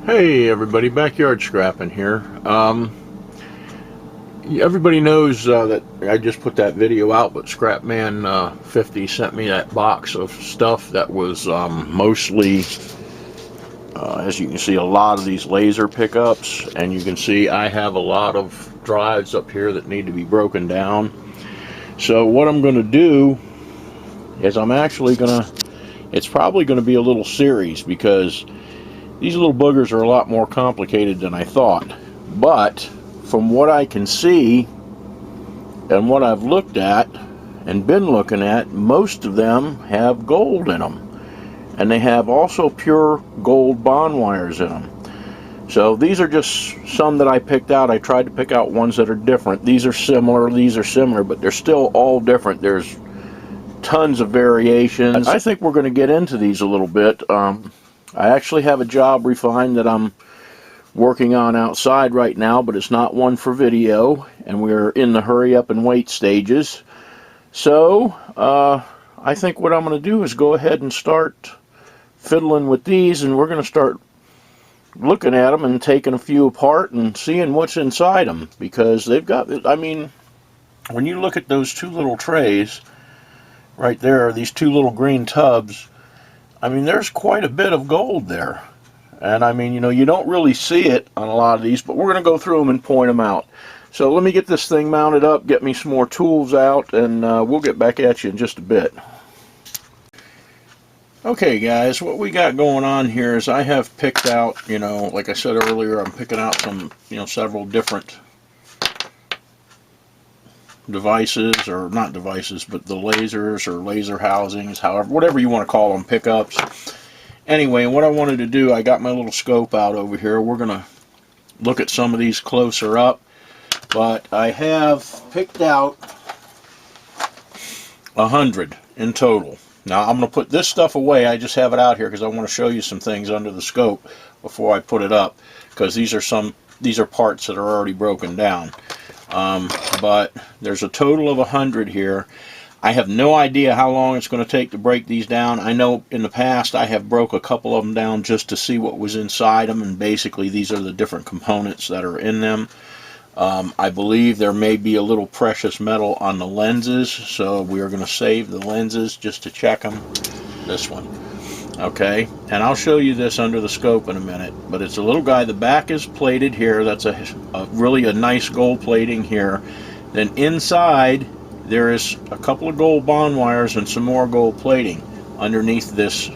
Hey everybody, backyard scrapping here. Everybody knows that I just put that video out, but Scrapman 50 sent me that box of stuff that was mostly, as you can see, a lot of these laser pickups, and you can see I have a lot of drives up here that need to be broken down. So what I'm going to do is it's probably going to be a little series, because these little boogers are a lot more complicated than I thought. But from what I can see and what I've looked at and been looking at, most of them have gold in them. And they have also pure gold bond wires in them. So these are just some that I picked out. I tried to pick out ones that are different. These are similar, but they're still all different. There's tons of variations. I think we're going to get into these a little bit. I actually have a job refine that I'm working on outside right now, but it's not one for video, and we're in the hurry up and wait stages. So I think what I'm going to do is go ahead and start fiddling with these, and we're going to start looking at them and taking a few apart and seeing what's inside them, because they've got, I mean, when you look at those two little trays right there, these two little green tubs, I mean, there's quite a bit of gold there. And I mean, you know, you don't really see it on a lot of these, but we're going to go through them and point them out. So let me get this thing mounted up, get me some more tools out, and we'll get back at you in just a bit. Okay guys, what we got going on here is I have picked out, you know, like I said earlier, I'm picking out some, you know, several different devices, or not devices, but the lasers or laser housings, however, whatever you want to call them, pickups. Anyway, what I wanted to do, I got my little scope out over here. We're going to look at some of these closer up, but I have picked out 100 in total. Now I'm going to put this stuff away. I just have it out here because I want to show you some things under the scope before I put it up, because these are parts that are already broken down. But there's a total of 100 here. I have no idea how long it's going to take to break these down. I know in the past I have broke a couple of them down just to see what was inside them, and basically these are the different components that are in them. I believe there may be a little precious metal on the lenses, so we are going to save the lenses just to check them. This one. Okay, and I'll show you this under the scope in a minute, but it's a little guy. The back is plated here. That's really a nice gold plating here. Then inside there is a couple of gold bond wires and some more gold plating underneath this.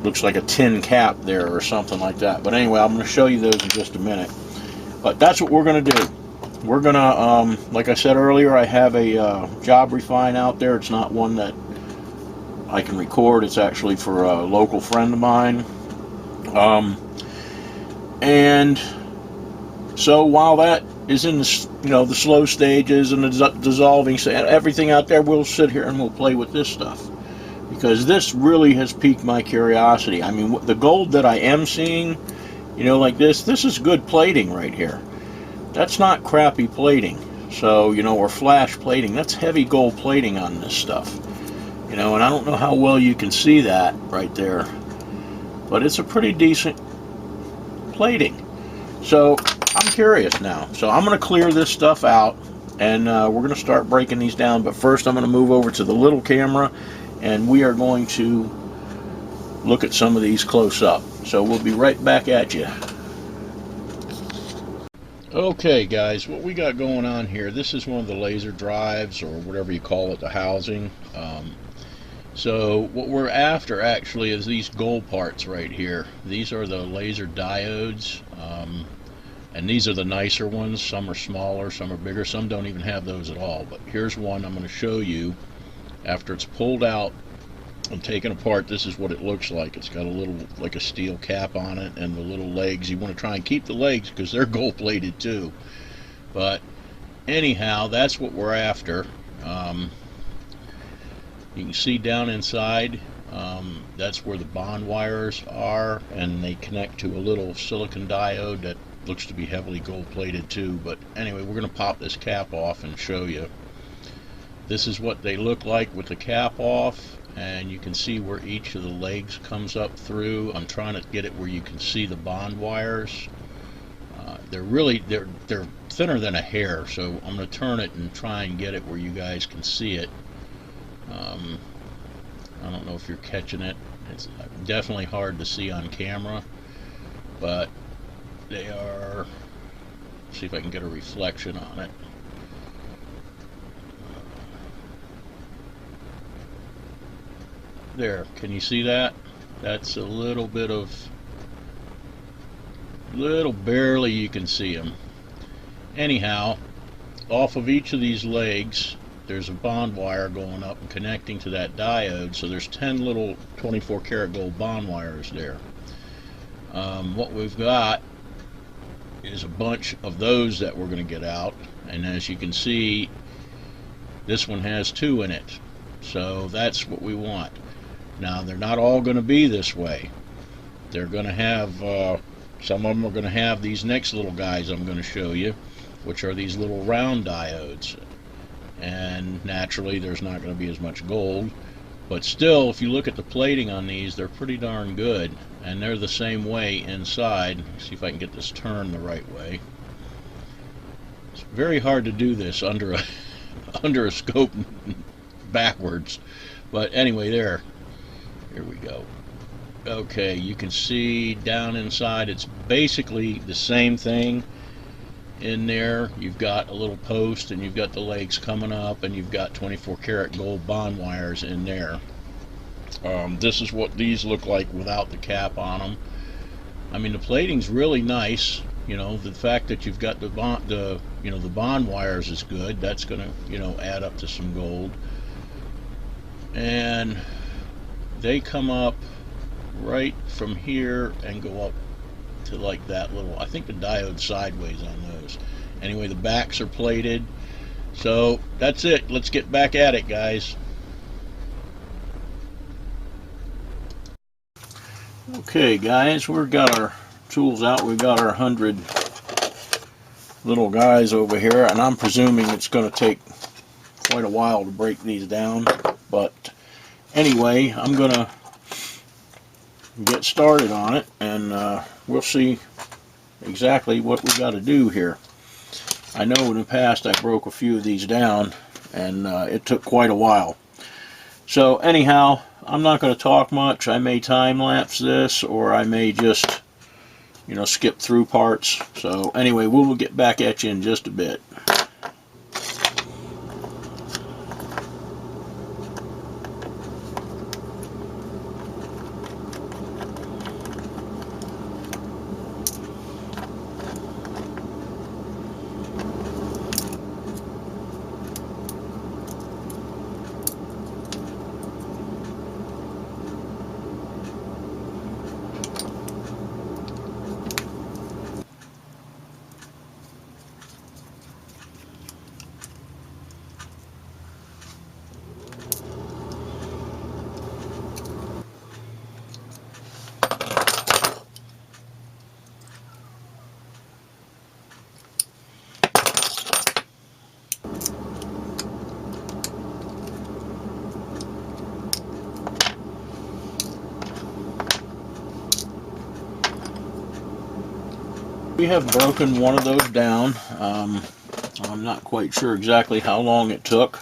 Looks like a tin cap there or something like that. But anyway, I'm going to show you those in just a minute. But that's what we're going to do. We're going to, like I said earlier, I have a job refine out there. It's not one that I can record. It's actually for a local friend of mine. And so while that is in the, you know, the slow stages and the dissolving, everything out there, we'll sit here and we'll play with this stuff, because this really has piqued my curiosity. I mean, the gold that I am seeing, you know, like this is good plating right here. That's not crappy plating. So, you know, or flash plating. That's heavy gold plating on this stuff. You know, and I don't know how well you can see that right there, but it's a pretty decent plating. So I'm curious now. So I'm going to clear this stuff out, and we're going to start breaking these down. But first I'm going to move over to the little camera, and we are going to look at some of these close up. So we'll be right back at you. Okay guys, what we got going on here, this is one of the laser drives, or whatever you call it, the housing. So what we're after actually is these gold parts right here. These are the laser diodes, and these are the nicer ones. Some are smaller, some are bigger, some don't even have those at all. But here's one I'm going to show you. After it's pulled out and taken apart, this is what it looks like. It's got a little, like a steel cap on it, and the little legs. You want to try and keep the legs because they're gold plated too. But anyhow, that's what we're after. You can see down inside, that's where the bond wires are, and they connect to a little silicon diode that looks to be heavily gold plated too. But anyway, we're going to pop this cap off and show you. This is what they look like with the cap off. and you can see where each of the legs comes up through. I'm trying to get it where you can see the bond wires. They're thinner than a hair, so I'm going to turn it and try and get it where you guys can see it. I don't know if you're catching it. It's definitely hard to see on camera, but they are. See if I can get a reflection on it. There, can you see that? That's a little bit of, barely you can see them. Anyhow, off of each of these legs, there's a bond wire going up and connecting to that diode, so there's 10 little 24 karat gold bond wires there. What we've got is a bunch of those that we're going to get out, and as you can see, this one has 2 in it, so that's what we want. Now, they're not all going to be this way. They're going to have, some of them are going to have these next little guys I'm going to show you, which are these little round diodes. And naturally, there's not going to be as much gold. But still, if you look at the plating on these, they're pretty darn good. And they're the same way inside. Let's see if I can get this turned the right way. It's very hard to do this under a, under a scope backwards. But anyway, there. Here we go. Okay, you can see down inside it's basically the same thing. In there you've got a little post, and you've got the legs coming up, and you've got 24 karat gold bond wires in there. This is what these look like without the cap on them. I mean, the plating's really nice. You know, the fact that you've got the bond wires is good. That's gonna, you know, add up to some gold. And they come up right from here and go up to like that little, I think the diode's sideways on those. Anyway, the backs are plated. So that's it. Let's get back at it, guys. Okay, guys, we've got our tools out. We've got our 100 little guys over here, and I'm presuming it's going to take quite a while to break these down. But anyway, I'm going to get started on it, and we'll see exactly what we got to do here. I know in the past I broke a few of these down, and it took quite a while. So anyhow, I'm not going to talk much. I may time lapse this, or I may just, you know, skip through parts. So anyway, we'll get back at you in just a bit. We have broken one of those down. I'm not quite sure exactly how long it took.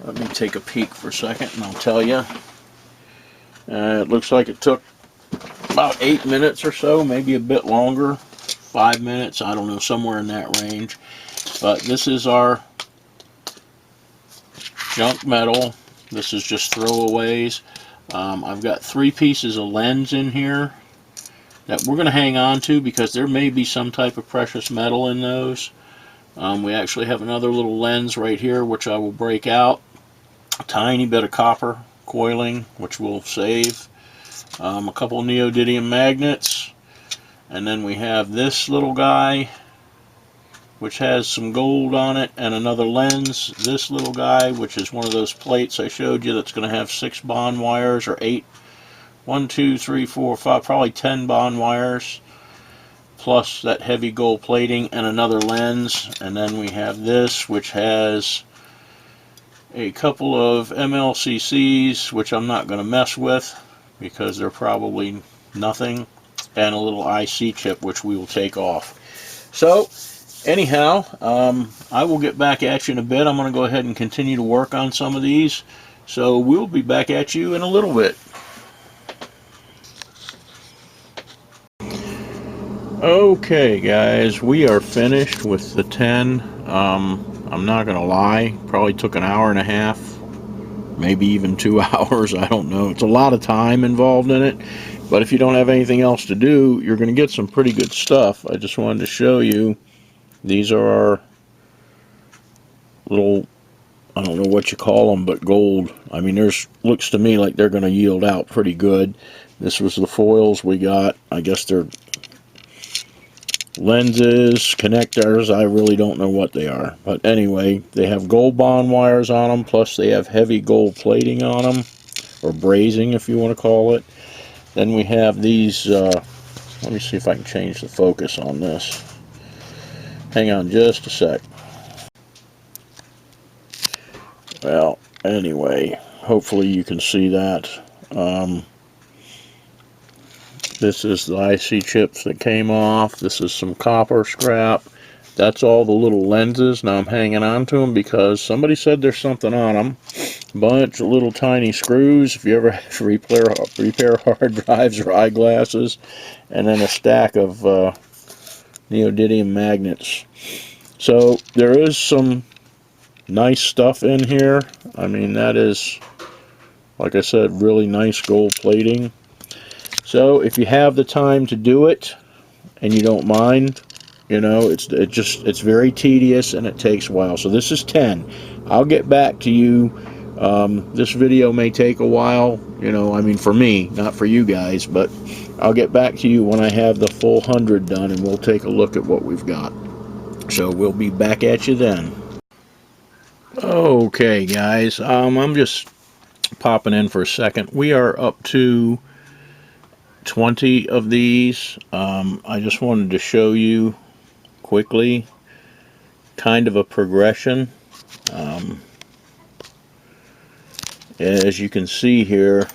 Let me take a peek for a second and I'll tell you. It looks like it took about 8 minutes or so, maybe a bit longer, 5 minutes, I don't know, somewhere in that range. But this is our junk metal. This is just throwaways. I've got 3 pieces of lens in here that we're going to hang on to because there may be some type of precious metal in those. We actually have another little lens right here which I will break out. A tiny bit of copper coiling which we'll save. A couple neodymium magnets. And then we have this little guy which has some gold on it, and another lens. This little guy, which is one of those plates I showed you that's going to have 6 bond wires, or 8. 1, 2, 3, 4, 5, probably 10 bond wires, plus that heavy gold plating and another lens. And then we have this, which has a couple of MLCCs, which I'm not going to mess with because they're probably nothing, and a little IC chip, which we will take off. So anyhow, I will get back at you in a bit. I'm going to go ahead and continue to work on some of these. So we'll be back at you in a little bit. Okay guys, we are finished with the 10. I'm not going to lie, probably took an hour and a half, maybe even 2 hours, I don't know. It's a lot of time involved in it, but if you don't have anything else to do, you're going to get some pretty good stuff. I just wanted to show you, these are our little, I don't know what you call them, but gold. I mean, looks to me like they're going to yield out pretty good. This was the foils we got. I guess they're lenses, connectors, I really don't know what they are. But anyway, they have gold bond wires on them, plus they have heavy gold plating on them, or brazing if you want to call it. Then we have these, let me see if I can change the focus on this. Hang on just a sec. Well, anyway, hopefully you can see that. This is the IC chips that came off. This is some copper scrap. That's all the little lenses. Now I'm hanging on to them because somebody said there's something on them. Bunch of little tiny screws if you ever have to repair hard drives or eyeglasses. And then a stack of neodymium magnets. So there is some nice stuff in here. I mean, that is, like I said, really nice gold plating. So if you have the time to do it and you don't mind, you know, it's very tedious and it takes a while. So this is 10. I'll get back to you. This video may take a while, you know, I mean for me, not for you guys, but I'll get back to you when I have the full 100 done and we'll take a look at what we've got. So we'll be back at you then. Okay guys, I'm just popping in for a second. We are up to 20 of these. I just wanted to show you quickly kind of a progression. As you can see here,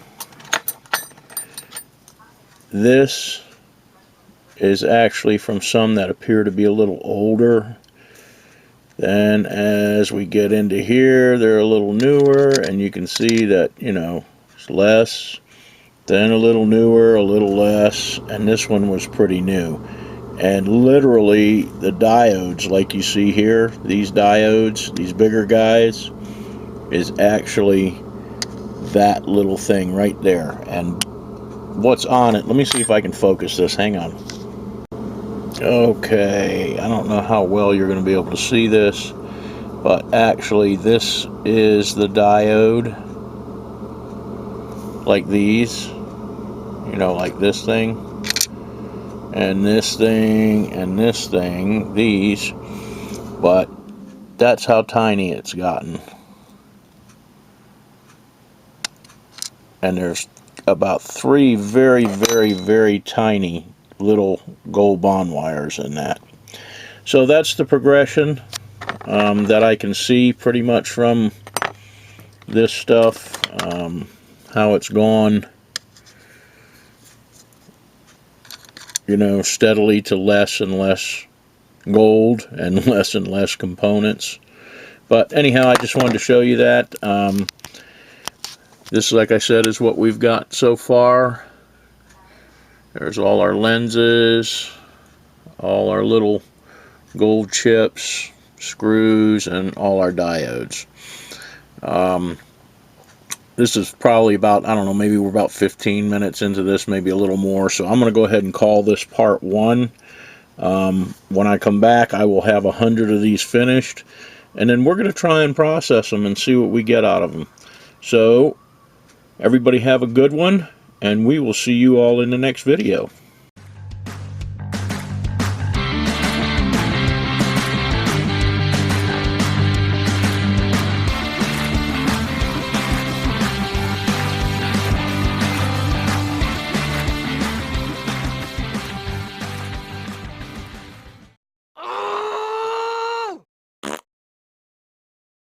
this is actually from some that appear to be a little older. Then as we get into here, they're a little newer, and you can see that, you know, it's less. Then a little newer, a little less, and this one was pretty new. And literally the diodes, like you see here, these diodes, these bigger guys, is actually that little thing right there. And what's on it, let me see if I can focus this, hang on. Okay, I don't know how well you're going to be able to see this, but actually this is the diode, like these. You know, like this thing, and this thing, and this thing, these, but that's how tiny it's gotten. And there's about 3 very, very, very tiny little gold bond wires in that. So that's the progression that I can see pretty much from this stuff, how it's gone, you know, steadily to less and less gold and less components. But anyhow, I just wanted to show you that. This, like I said, is what we've got so far. There's all our lenses, all our little gold chips, screws, and all our diodes. This is probably about, I don't know, maybe we're about 15 minutes into this, maybe a little more. So I'm going to go ahead and call this part 1. When I come back, I will have 100 of these finished. And then we're going to try and process them and see what we get out of them. So everybody have a good one, and we will see you all in the next video.